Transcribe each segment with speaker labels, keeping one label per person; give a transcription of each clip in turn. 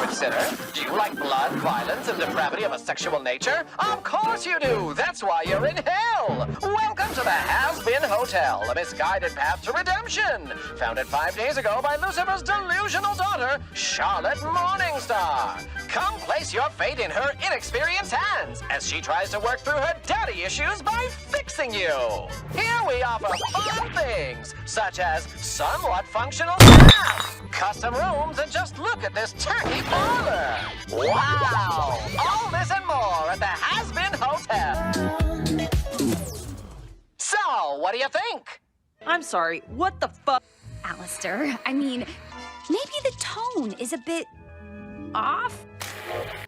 Speaker 1: consider. Do you like blood, violence, and depravity of a sexual nature? Of course you do. That's why you're in hell. Welcome to the Hazbin Hotel, a misguided path to redemption. Founded 5 days ago by Lucifer's delusional daughter, Charlotte Morningstar. Come place your fate in her inexperienced hands as she tries to work through her daddy issues by fixing you. Here we offer fun things, such as somewhat functional staff, custom rooms, and just look at this turkey parlor. Wow! All this and more at the Hazbin Hotel. So, what do you think?
Speaker 2: I'm sorry, what the fuck?
Speaker 3: Alastor, I mean, maybe the tone is a bit off?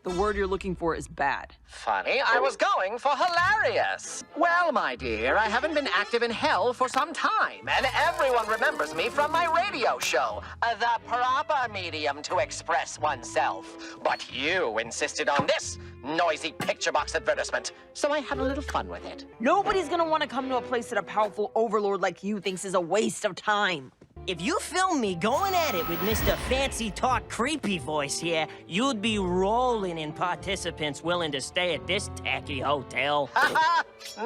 Speaker 2: The word you're looking for is bad.
Speaker 1: Funny, I was going for hilarious. Well, my dear, I haven't been active in hell for some time, and everyone remembers me from my radio show, the proper medium to express oneself. But you insisted on this noisy picture box advertisement, so I had a little fun with it.
Speaker 2: Nobody's gonna want to come to a place that a powerful overlord like you thinks is a waste of time.
Speaker 4: If you film me going at it with Mr. Fancy Talk Creepy Voice here, you'd be rolling in participants willing to stay at this tacky hotel.
Speaker 1: Haha,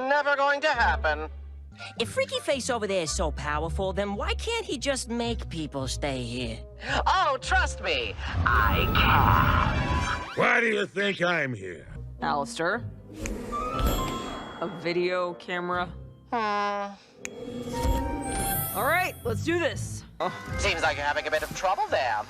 Speaker 1: never going to happen.
Speaker 4: If Freaky Face over there is so powerful, then why can't he just make people stay here?
Speaker 1: Oh, trust me, I can.
Speaker 5: Why do you think I'm here?
Speaker 2: Alastor? A video camera? All right, let's do this.
Speaker 1: Seems like you're having a bit of trouble there,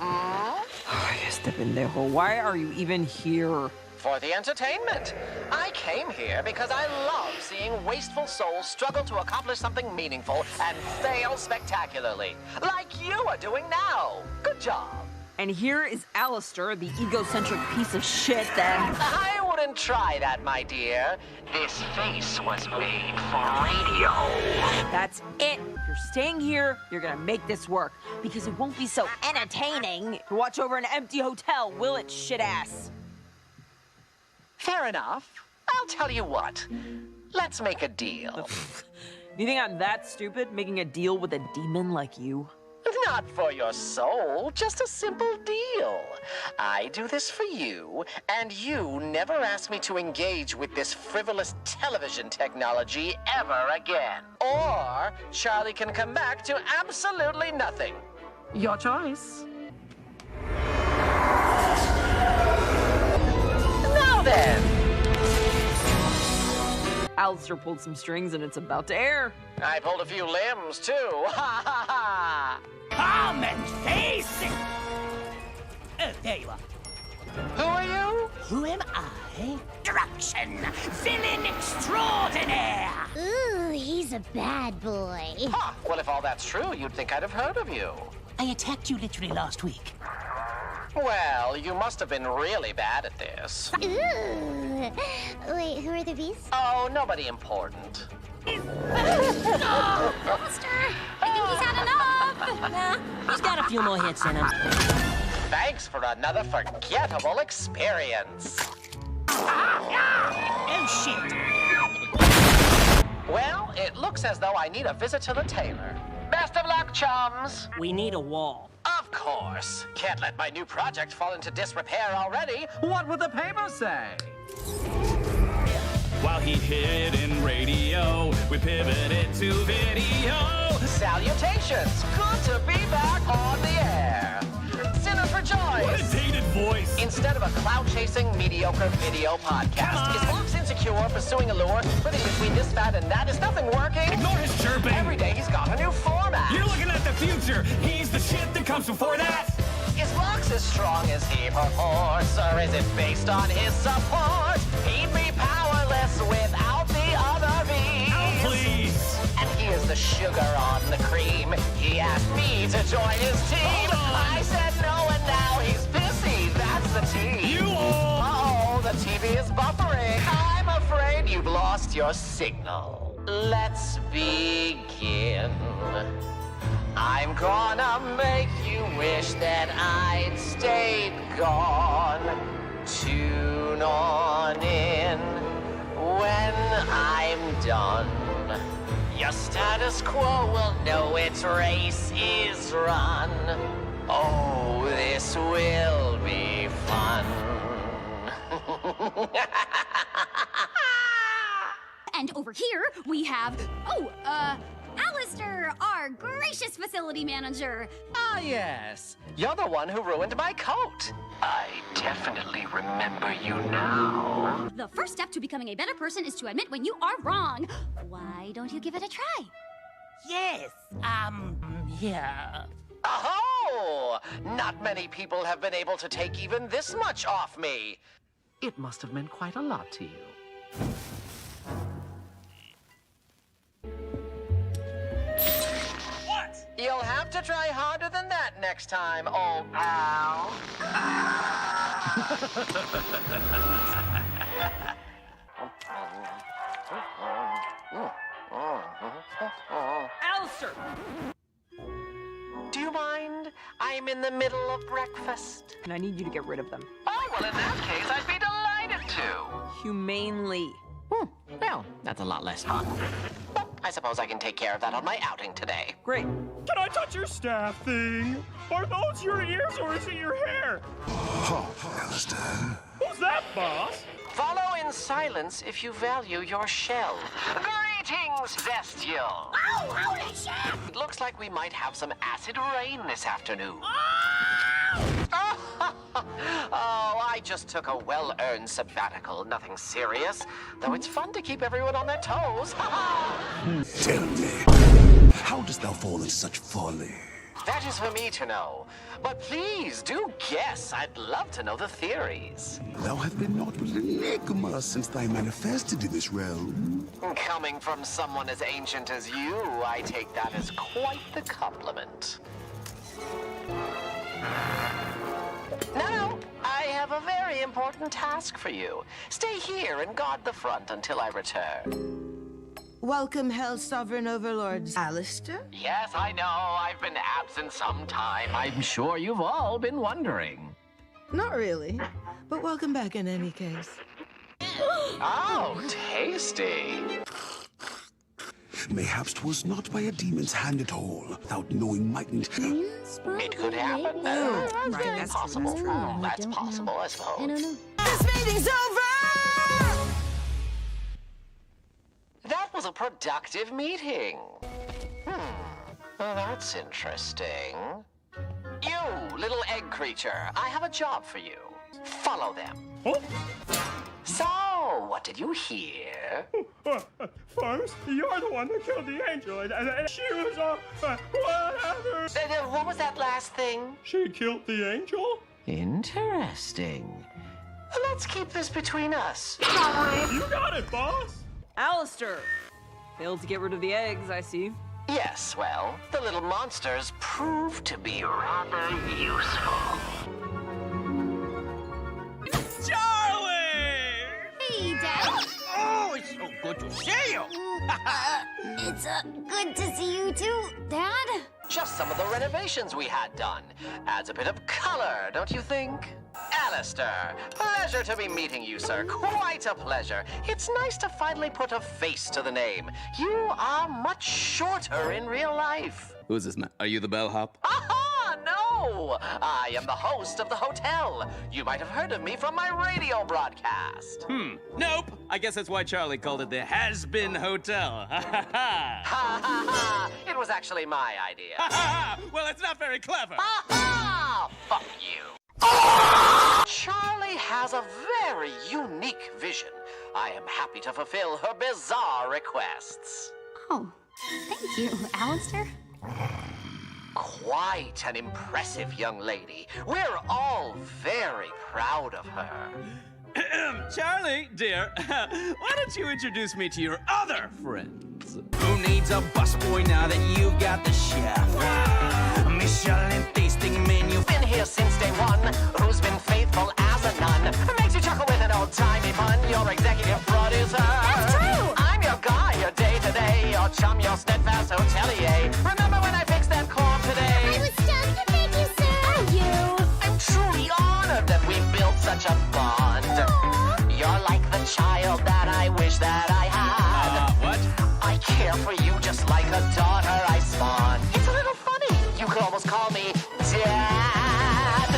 Speaker 2: Step in there. Why are you even here?
Speaker 1: For the entertainment. I came here because I love seeing wasteful souls struggle to accomplish something meaningful and fail spectacularly, like you are doing now. Good job.
Speaker 2: And here is Alastor, the egocentric piece of shit that...
Speaker 1: I wouldn't try that, my dear. This face was made for radio.
Speaker 2: That's it. If you're staying here, you're gonna make this work. Because it won't be so entertaining to watch over an empty hotel, will it, shit ass?
Speaker 1: Fair enough. I'll tell you what. Let's make a deal.
Speaker 2: You think I'm that stupid, making a deal with a demon like you?
Speaker 1: Not for your soul, just a simple deal. I do this for you, and you never ask me to engage with this frivolous television technology ever again. Or Charlie can come back to absolutely nothing. Your choice. Now then.
Speaker 2: Alastor pulled some strings and it's about to air.
Speaker 1: I pulled a few limbs, too. Ha ha ha!
Speaker 4: Come and face it! Oh, there you are.
Speaker 1: Who are you?
Speaker 4: Who am I? Destruction! Villain extraordinaire!
Speaker 3: Ooh, he's a bad boy.
Speaker 1: Huh. Well, if all that's true, you'd think I'd have heard of you.
Speaker 4: I attacked you literally last week.
Speaker 1: Well, you must have been really bad at this.
Speaker 3: Ooh. Wait, who are the beasts?
Speaker 1: Oh, nobody important.
Speaker 3: Alastor, I think he's had enough.
Speaker 4: Nah, he's got a few more hits in him.
Speaker 1: Thanks for another forgettable experience.
Speaker 4: Oh, shit.
Speaker 1: Well, it looks as though I need a visit to the tailor. Best of luck, chums.
Speaker 4: We need a wall.
Speaker 1: Of course. Can't let my new project fall into disrepair already. What would the paper say?
Speaker 6: While he hid in radio, we pivoted to video.
Speaker 1: Salutations. Good to be back on the air. Sinners rejoice.
Speaker 6: What a dated voice.
Speaker 1: Instead of a cloud-chasing, mediocre video podcast, is Fox insecure, pursuing a lure, living between this fad and that? Is nothing working?
Speaker 6: Ignore his chirping.
Speaker 1: Every day he's got a new format.
Speaker 6: You're looking at the future. He's the shit that comes before that.
Speaker 1: Is Fox as strong as he purports, or is it based on his support? He'd be powerless without the other bees.
Speaker 6: Oh, please.
Speaker 1: And he is the sugar on the cream. He asked me to join his team. I said no, and now he's pissy. That's the tea.
Speaker 6: You all.
Speaker 1: Uh-oh, the TV is buffering. I'm afraid you've lost your signal. Let's begin. I'm gonna make you wish that I'd stayed gone. Tune on in when I'm done. Your status quo will know its race is run. Oh, this will be fun.
Speaker 3: And over here, we have, Alastor, our gracious facility manager.
Speaker 1: Ah, yes. You're the one who ruined my coat. I definitely remember you now.
Speaker 3: The first step to becoming a better person is to admit when you are wrong. Why don't you give it a try?
Speaker 4: Yes, yeah.
Speaker 1: Oh! Not many people have been able to take even this much off me. It must have meant quite a lot to you.
Speaker 6: What?
Speaker 1: You'll have to try harder than that next time, old pal.
Speaker 2: Alastor!
Speaker 1: Do you mind? I'm in the middle of breakfast.
Speaker 2: And I need you to get rid of them.
Speaker 1: Oh, well, in that case, I'd be delighted to.
Speaker 2: Humanely.
Speaker 1: Well, that's a lot less fun. But I suppose I can take care of that on my outing today.
Speaker 2: Great.
Speaker 6: Can I touch your staff thing? Are those your ears or is it your hair?
Speaker 5: Alastor.
Speaker 6: Who's that, boss?
Speaker 1: Follow in silence if you value your shell. Greetings, Bestial.
Speaker 3: Oh, holy shit!
Speaker 1: It looks like we might have some acid rain this afternoon. Oh, I just took a well-earned sabbatical. Nothing serious. Though it's fun to keep everyone on their toes.
Speaker 5: Tell me, how dost thou fall in such folly?
Speaker 1: That is for me to know. But please, do guess. I'd love to know the theories.
Speaker 5: Thou hast been naught but an enigma since thy manifested in this realm.
Speaker 1: Coming from someone as ancient as you, I take that as quite the compliment. Now, I have a very important task for you. Stay here and guard the front until I return.
Speaker 7: Welcome, Hell's Sovereign Overlords. Alastor?
Speaker 1: Yes, I know. I've been absent some time. I'm sure you've all been wondering.
Speaker 7: Not really, but welcome back in any case.
Speaker 1: Oh, tasty.
Speaker 5: Mayhaps 'twas not by a demon's hand at all, without knowing mightn't.
Speaker 1: It could happen. That's possible. That's possible, I suppose.
Speaker 3: I don't know.
Speaker 7: This meeting's over!
Speaker 1: That was a productive meeting. Well, that's interesting. You, little egg creature, I have a job for you. Follow them.
Speaker 6: Oh,
Speaker 1: So, what did you hear?
Speaker 6: first, you're the one that killed the angel, and she was whatever.
Speaker 1: What was that last thing?
Speaker 6: She killed the angel?
Speaker 1: Interesting. Let's keep this between us.
Speaker 6: You got it, boss.
Speaker 2: Alastor! Failed to get rid of the eggs, I see.
Speaker 1: Yes, well, the little monsters proved to be rather useful.
Speaker 6: Charlie!
Speaker 3: Hey, Dad.
Speaker 4: Oh, it's so good to see you.
Speaker 3: It's good to see you too, Dad.
Speaker 1: Just some of the renovations we had done. Adds a bit of color, don't you think? Alastor, pleasure to be meeting you, sir. Quite a pleasure. It's nice to finally put a face to the name. You are much shorter in real life.
Speaker 8: Who's this man? Are you the bellhop?
Speaker 1: Aha! No! I am the host of the hotel. You might have heard of me from my radio broadcast.
Speaker 8: Nope. I guess that's why Charlie called it the Hazbin Hotel. Ha ha ha.
Speaker 1: Ha ha ha! It was actually my idea.
Speaker 8: Ha ha ha! Well, it's not very clever.
Speaker 1: Ha ha! Fuck you. Charlie has a very unique vision. I am happy to fulfill her bizarre requests.
Speaker 3: Oh, thank you, Alastor.
Speaker 1: Quite an impressive young lady. We're all very proud of her.
Speaker 8: Charlie, dear, why don't you introduce me to your other friends? Who needs a busboy now that you've got the chef? Michelin tasting menu.
Speaker 1: Been here since day one. Who's been faithful as a nun? Makes you chuckle with an old-timey pun. Your executive producer.
Speaker 3: That's true.
Speaker 1: I'm your guy, your day-to-day, your chum, your steadfast hotelier. Remember when I fixed that corn today?
Speaker 3: I was stunned. Thank you, sir. Thank you.
Speaker 1: I'm truly honored that we built such a bond. You're like the child that I wish that I had.
Speaker 8: What?
Speaker 1: I care for you just like a daughter I spawned. It's a little funny. You could almost call me Dad.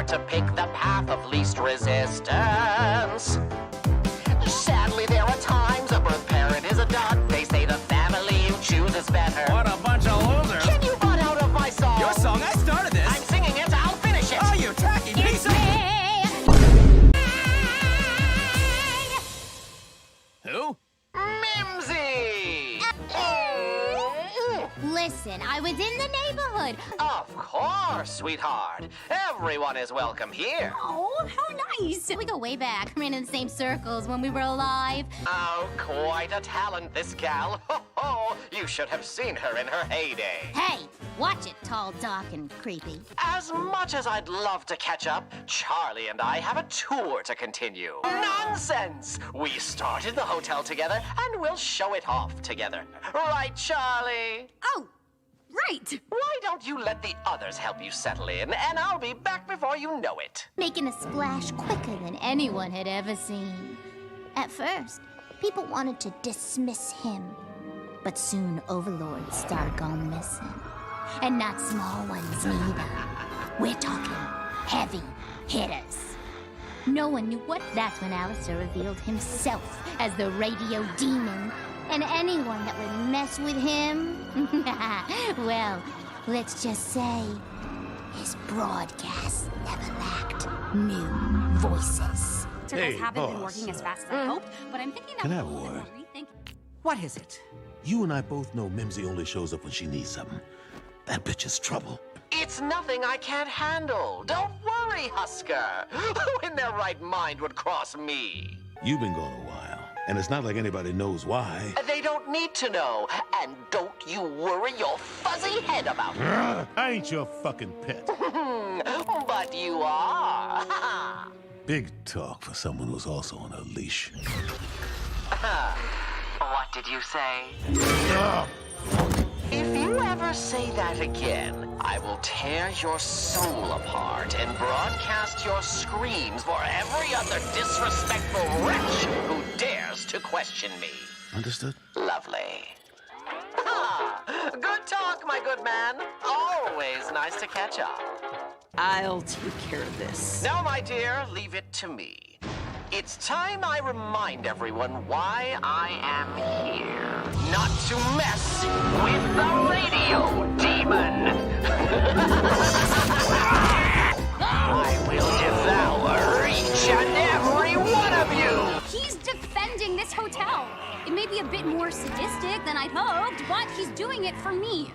Speaker 1: to pick the path of least resistance. Sadly, there are times a birth parent is a dud. They say the family you choose is better.
Speaker 8: What a bunch of losers.
Speaker 1: Can you butt out of my song?
Speaker 8: Your song, I started this.
Speaker 1: I'm singing it, I'll finish it.
Speaker 8: Oh, you tacky piece of... Who?
Speaker 1: Mimsy!
Speaker 9: Listen, I was in the neighborhood.
Speaker 1: Of course, sweetheart. Everyone is welcome here.
Speaker 9: Oh, how nice. We go way back. Ran in the same circles when we were alive.
Speaker 1: Oh, quite a talent, this gal. Ho, ho. You should have seen her in her heyday.
Speaker 9: Hey, watch it, tall, dark, and creepy.
Speaker 1: As much as I'd love to catch up, Charlie and I have a tour to continue. Nonsense! We started the hotel together, and we'll show it off together. Right, Charlie?
Speaker 3: Oh, right.
Speaker 1: Why don't you let the others help you settle in, and I'll be back before you know it.
Speaker 9: Making a splash quicker than anyone had ever seen. At first, people wanted to dismiss him. But soon overlords started going missing. And not small ones neither. We're talking heavy hitters. No one knew what. That's when Alastor revealed himself as the radio demon. And anyone that would mess with him, well, let's just say his broadcast never lacked new voices.
Speaker 5: Hey,
Speaker 3: haven't been
Speaker 5: boss.
Speaker 3: working as fast as I hoped, but I'm thinking
Speaker 5: Can I
Speaker 3: that
Speaker 5: have a
Speaker 3: we'll
Speaker 5: word?
Speaker 3: rethink.
Speaker 2: What is it?
Speaker 5: You and I both know Mimsy only shows up when she needs something. That bitch is trouble.
Speaker 1: It's nothing I can't handle. Don't worry, Husker. Who in their right mind would cross me?
Speaker 5: You've been gone a while, and it's not like anybody knows why.
Speaker 1: They don't need to know. And don't you worry your fuzzy head about it.
Speaker 5: I ain't your fucking pet.
Speaker 1: But you are.
Speaker 5: Big talk for someone who's also on a leash.
Speaker 1: What did you say? If you ever say that again, I will tear your soul apart and broadcast your screams for every other disrespectful wretch who dares to question me.
Speaker 5: Understood?
Speaker 1: Lovely. Good talk, my good man. Always nice to catch up.
Speaker 2: I'll take care of this.
Speaker 1: Now, my dear, leave it to me. It's time I remind everyone why I am here. Not to mess with the radio demon. I will devour each and every one of you.
Speaker 3: He's defending this hotel. It may be a bit more sadistic than I'd hoped, but he's doing it for me.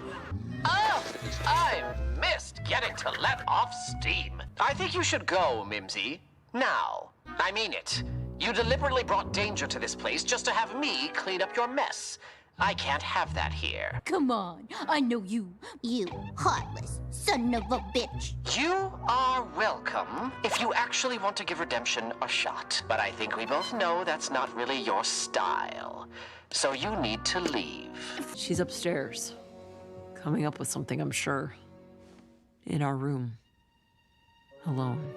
Speaker 1: Oh, I missed getting to let off steam. I think you should go, Mimsy. Now. I mean it. You deliberately brought danger to this place just to have me clean up your mess. I can't have that here.
Speaker 9: Come on, I know you. You heartless son of a bitch.
Speaker 1: You are welcome if you actually want to give redemption a shot. But I think we both know that's not really your style. So you need to leave.
Speaker 2: She's upstairs. Coming up with something, I'm sure. In our room. Alone.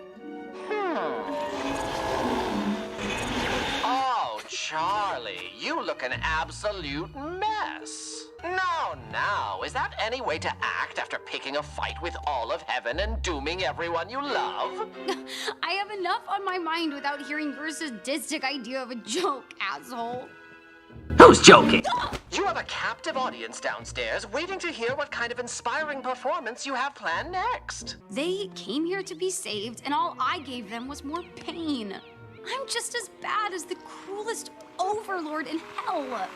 Speaker 1: Oh, Charlie, you look an absolute mess. Now, is that any way to act after picking a fight with all of heaven and dooming everyone you love?
Speaker 3: I have enough on my mind without hearing your sadistic idea of a joke, asshole.
Speaker 1: Who's joking? You have a captive audience downstairs waiting to hear what kind of inspiring performance you have planned next.
Speaker 3: They came here to be saved, and all I gave them was more pain. I'm just as bad as the cruelest overlord in hell.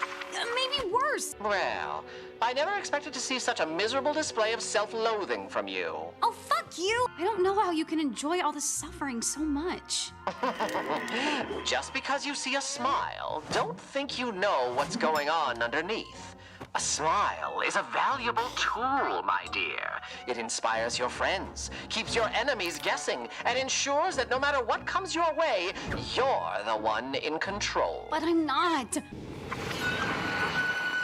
Speaker 3: Maybe worse.
Speaker 1: Well, I never expected to see such a miserable display of self-loathing from you.
Speaker 3: Oh, fuck you! I don't know how you can enjoy all the suffering so much.
Speaker 1: Just because you see a smile, don't think you know what's going on underneath. A smile is a valuable tool, my dear. It inspires your friends, keeps your enemies guessing, and ensures that no matter what comes your way, you're the one in control.
Speaker 3: But I'm not.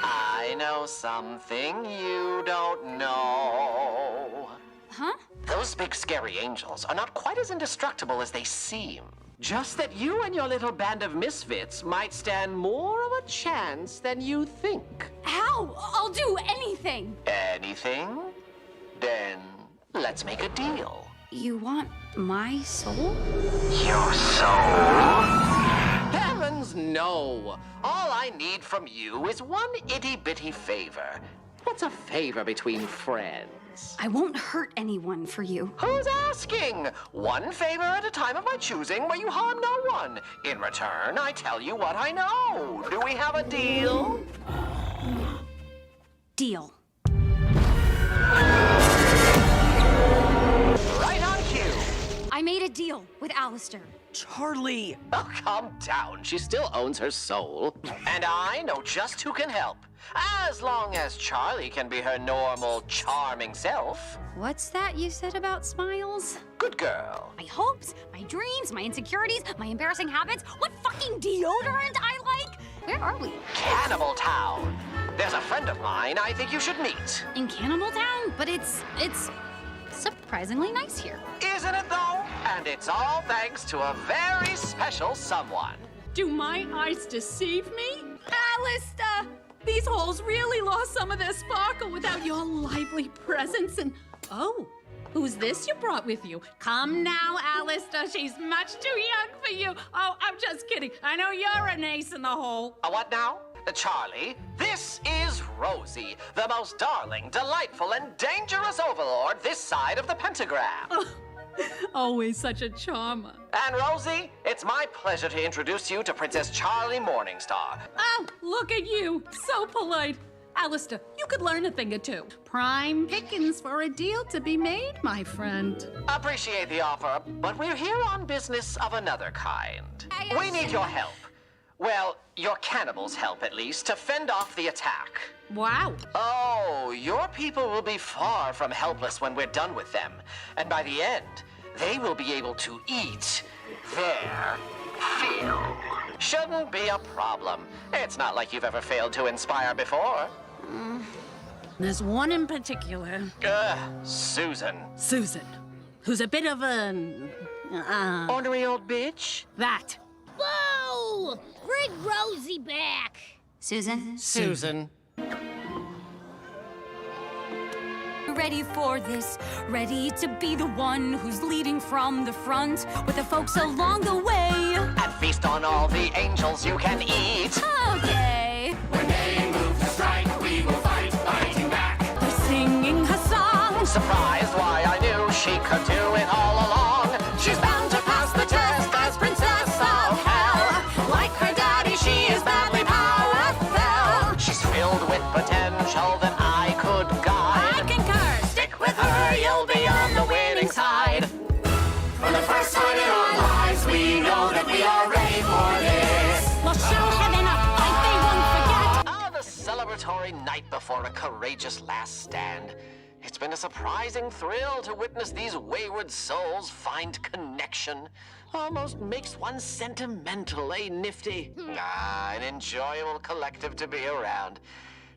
Speaker 1: I know something you don't know.
Speaker 3: Huh?
Speaker 1: Those big scary angels are not quite as indestructible as they seem. Just that you and your little band of misfits might stand more of a chance than you think.
Speaker 3: How? I'll do anything.
Speaker 1: Anything? Then let's make a deal.
Speaker 3: You want my soul?
Speaker 1: Your soul? Heavens, no. All I need from you is one itty-bitty favor. What's a favor between friends?
Speaker 3: I won't hurt anyone for you.
Speaker 1: Who's asking? One favor at a time of my choosing where you harm no one. In return, I tell you what I know. Do we have a deal?
Speaker 3: Deal.
Speaker 1: Right on cue.
Speaker 3: I made a deal with Alastor.
Speaker 8: Charlie!
Speaker 1: Oh, calm down. She still owns her soul. And I know just who can help. As long as Charlie can be her normal, charming self.
Speaker 3: What's that you said about smiles?
Speaker 1: Good girl.
Speaker 3: My hopes, my dreams, my insecurities, my embarrassing habits. What fucking deodorant I like? Where are we?
Speaker 1: Cannibal Town. There's a friend of mine I think you should meet.
Speaker 3: In Cannibal Town? But it's surprisingly nice here.
Speaker 1: Isn't it, though? And it's all thanks to a very special someone.
Speaker 10: Do my eyes deceive me? Alastor! These halls really lost some of their sparkle without your lively presence and... Oh, who's this you brought with you? Come now, Alastor. She's much too young for you. Oh, I'm just kidding. I know you're an ace in the hole.
Speaker 1: What now? Charlie, this is Rosie, the most darling, delightful, and dangerous overlord this side of the pentagram.
Speaker 10: Always such a charmer.
Speaker 1: And Rosie, it's my pleasure to introduce you to Princess Charlie Morningstar.
Speaker 10: Oh, look at you. So polite. Alastor, you could learn a thing or two. Prime pickings for a deal to be made, my friend.
Speaker 1: Appreciate the offer, but we're here on business of another kind. We need your help. Well, your cannibals' help, at least, to fend off the attack.
Speaker 10: Wow.
Speaker 1: Oh, your people will be far from helpless when we're done with them. And by the end, they will be able to eat their fill. Shouldn't be a problem. It's not like you've ever failed to inspire before.
Speaker 10: There's one in particular.
Speaker 1: Susan.
Speaker 10: Susan, who's a bit of an...
Speaker 1: Ornery old bitch?
Speaker 10: That.
Speaker 9: Whoa! Bring Rosie back!
Speaker 3: Susan?
Speaker 1: Susan.
Speaker 3: Ready for this, ready to be the one who's leading from the front with the folks along the way.
Speaker 1: And feast on all the angels you can eat.
Speaker 3: Okay.
Speaker 6: When they move to strike, we will fight, fighting back.
Speaker 3: They're singing her song.
Speaker 1: Surprised why I knew she could do it all along. She's bound to pass the test as princess of hell. Like her daddy, she is badly powerful. She's filled with potential that I could guide.
Speaker 3: I concur.
Speaker 1: Stick with her, you'll be on the winning side.
Speaker 6: For the first time in our lives, we know that we are ready for this.
Speaker 3: We'll show heaven a fight they won't forget.
Speaker 1: Ah, the celebratory night before a courageous last stand. It's been a surprising thrill to witness these wayward souls find connection. Almost makes one sentimental, eh, Nifty? An enjoyable collective to be around.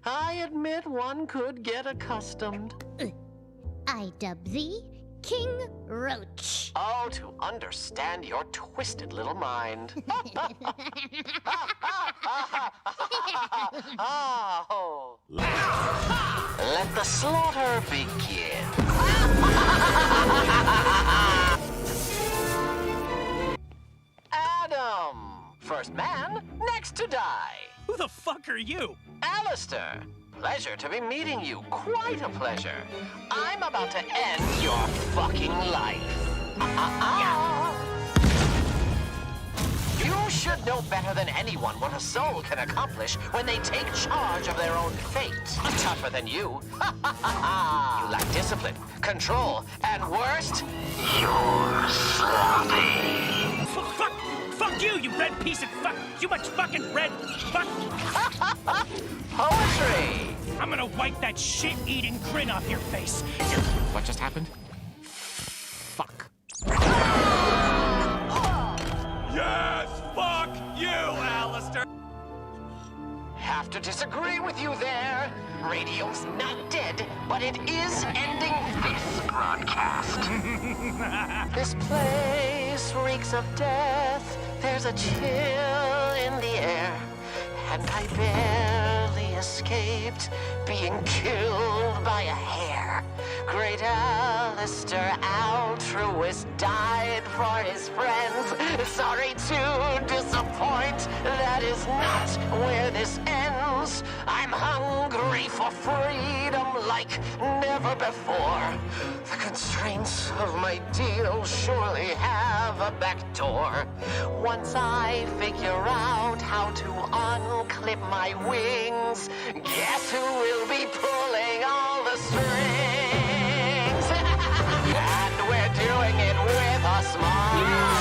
Speaker 1: I admit one could get accustomed.
Speaker 9: I dub thee King Roach.
Speaker 1: Oh, to understand your twisted little mind. Oh. Let the slaughter begin. Adam, first man, next to die.
Speaker 4: Who the fuck are you?
Speaker 1: Alastor, pleasure to be meeting you. Quite a pleasure. I'm about to end your fucking life. You should know better than anyone what a soul can accomplish when they take charge of their own fate. Tougher than you. You lack discipline, control, and worst, you're sloppy.
Speaker 4: Fuck you, you red piece of fuck! You much fucking red fuck!
Speaker 1: Poetry!
Speaker 4: I'm gonna wipe that shit-eating grin off your face.
Speaker 6: What just happened? Fuck.
Speaker 8: Yes! Fuck you, Alastor!
Speaker 1: Have to disagree with you there. Radio's not dead, but it is ending this broadcast. This place reeks of death. There's a chill in the air, and I barely escaped being killed by a hair. Great Alastor, altruist, died for his friends. Sorry to disappoint, that is not where this ends. I'm hungry for freedom like never before. The constraints of my deal surely have a back door. Once I figure out how to unclip my wings, guess who will be pulling all the strings? And we're doing it with a smile.